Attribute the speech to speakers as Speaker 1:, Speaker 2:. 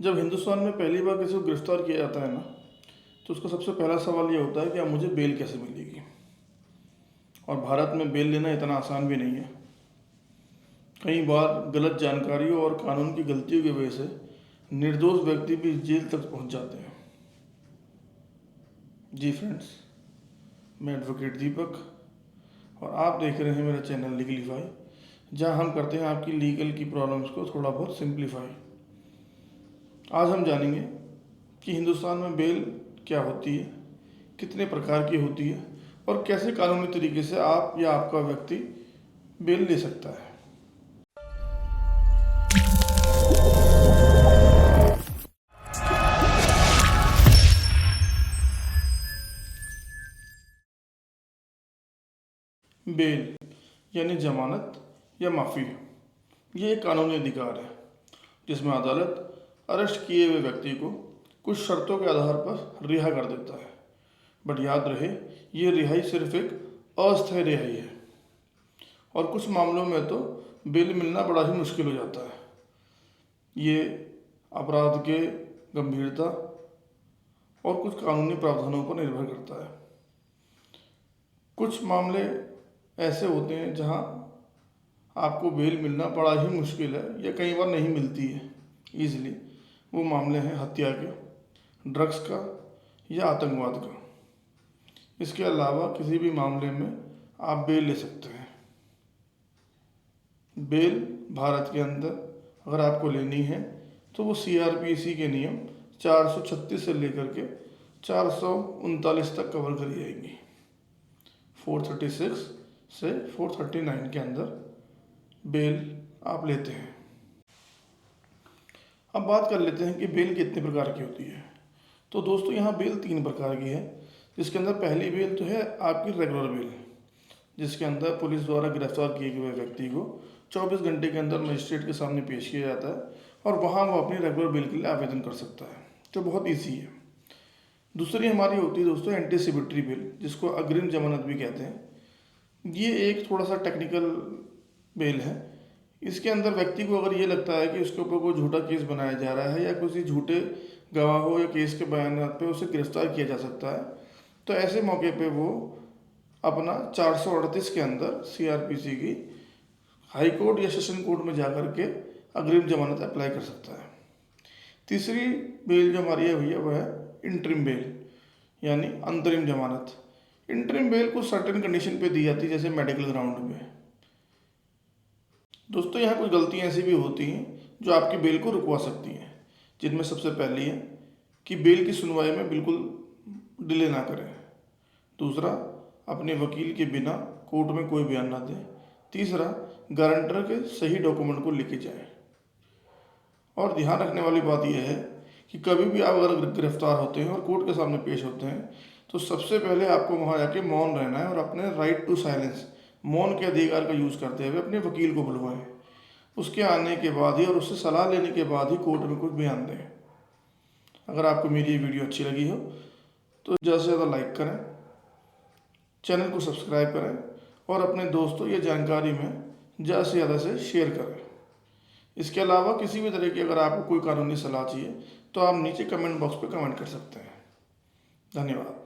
Speaker 1: जब हिंदुस्तान में पहली बार किसी को गिरफ्तार किया जाता है ना, तो उसका सबसे पहला सवाल ये होता है कि अब मुझे बेल कैसे मिलेगी। और भारत में बेल लेना इतना आसान भी नहीं है। कई बार गलत जानकारियों और कानून की गलतियों की वजह से निर्दोष व्यक्ति भी जेल तक पहुंच जाते हैं। जी फ्रेंड्स, मैं एडवोकेट दीपक और आप देख रहे हैं मेरा चैनल लीगलीफाई, जहां हम करते हैं आपकी लीगल की प्रॉब्लम्स को थोड़ा बहुत सिंप्लीफाई। आज हम जानेंगे कि हिंदुस्तान में बेल क्या होती है, कितने प्रकार की होती है और कैसे कानूनी तरीके से आप या आपका व्यक्ति बेल ले सकता है। बेल यानी जमानत या माफ़ी, ये एक कानूनी अधिकार है जिसमें अदालत अरेस्ट किए हुए व्यक्ति को कुछ शर्तों के आधार पर रिहा कर देता है। बट याद रहे, ये रिहाई सिर्फ एक अस्थायी रिहाई है और कुछ मामलों में तो बेल मिलना बड़ा ही मुश्किल हो जाता है। ये अपराध के गंभीरता और कुछ कानूनी प्रावधानों पर निर्भर करता है। कुछ मामले ऐसे होते हैं जहां आपको बेल मिलना बड़ा ही मुश्किल है या कई बार नहीं मिलती है ईजिली। वो मामले हैं हत्या के, ड्रग्स का या आतंकवाद का। इसके अलावा किसी भी मामले में आप बेल ले सकते हैं। बेल भारत के अंदर अगर आपको लेनी है तो वो CRPC के नियम 436 से लेकर के 439 तक कवर करी जाएंगी। 436 से 439 के अंदर बेल आप लेते हैं। अब बात कर लेते हैं कि बेल कितने प्रकार की होती है। तो दोस्तों, यहाँ बेल 3 प्रकार की है, जिसके अंदर पहली बेल तो है आपकी रेगुलर बेल, जिसके अंदर पुलिस द्वारा गिरफ्तार किए गए व्यक्ति को 24 घंटे के अंदर मजिस्ट्रेट के सामने पेश किया जाता है और वहाँ वो अपनी रेगुलर बेल के लिए आवेदन कर सकता है, जो बहुत ईजी है। दूसरी हमारी होती है दोस्तों एंटीसिपेटरी बेल, जिसको अग्रिम जमानत भी कहते हैं। ये एक थोड़ा सा टेक्निकल बेल है। इसके अंदर व्यक्ति को अगर ये लगता है कि उसके ऊपर कोई झूठा केस बनाया जा रहा है या किसी झूठे गवाहों या केस के बयानात पे उसे गिरफ्तार किया जा सकता है, तो ऐसे मौके पे वो अपना 438 के अंदर CRPC की हाई कोर्ट या सेशन कोर्ट में जाकर के अग्रिम जमानत अप्लाई कर सकता है। तीसरी बेल जो हमारी है भैया वो है इंटरिम बेल, यानी अंतरिम जमानत। इंटरिम बेल कुछ सर्टेन कंडीशन पे दी जाती है, जैसे मेडिकल ग्राउंड पे। दोस्तों, यहाँ कुछ गलतियाँ ऐसी भी होती हैं जो आपकी बेल को रुकवा सकती हैं, जिनमें सबसे पहली है कि बेल की सुनवाई में बिल्कुल डिले ना करें। दूसरा, अपने वकील के बिना कोर्ट में कोई बयान ना दें। तीसरा, गारंटर के सही डॉक्यूमेंट को लेके जाएं। और ध्यान रखने वाली बात यह है कि कभी भी आप अगर गिरफ्तार होते हैं और कोर्ट के सामने पेश होते हैं, तो सबसे पहले आपको वहाँ जाके मौन रहना है और अपने राइट टू साइलेंस, मौन के अधिकार का यूज़ करते हुए अपने वकील को बुलवाएं। उसके आने के बाद ही और उससे सलाह लेने के बाद ही कोर्ट में कुछ बयान दें। अगर आपको मेरी ये वीडियो अच्छी लगी हो तो ज़्यादा से ज़्यादा लाइक करें, चैनल को सब्सक्राइब करें और अपने दोस्तों या जानकारी में ज़्यादा से ज़्यादा से शेयर करें। इसके अलावा किसी भी तरह की अगर आपको कोई कानूनी सलाह चाहिए तो आप नीचे कमेंट बॉक्स पर कमेंट कर सकते हैं। धन्यवाद।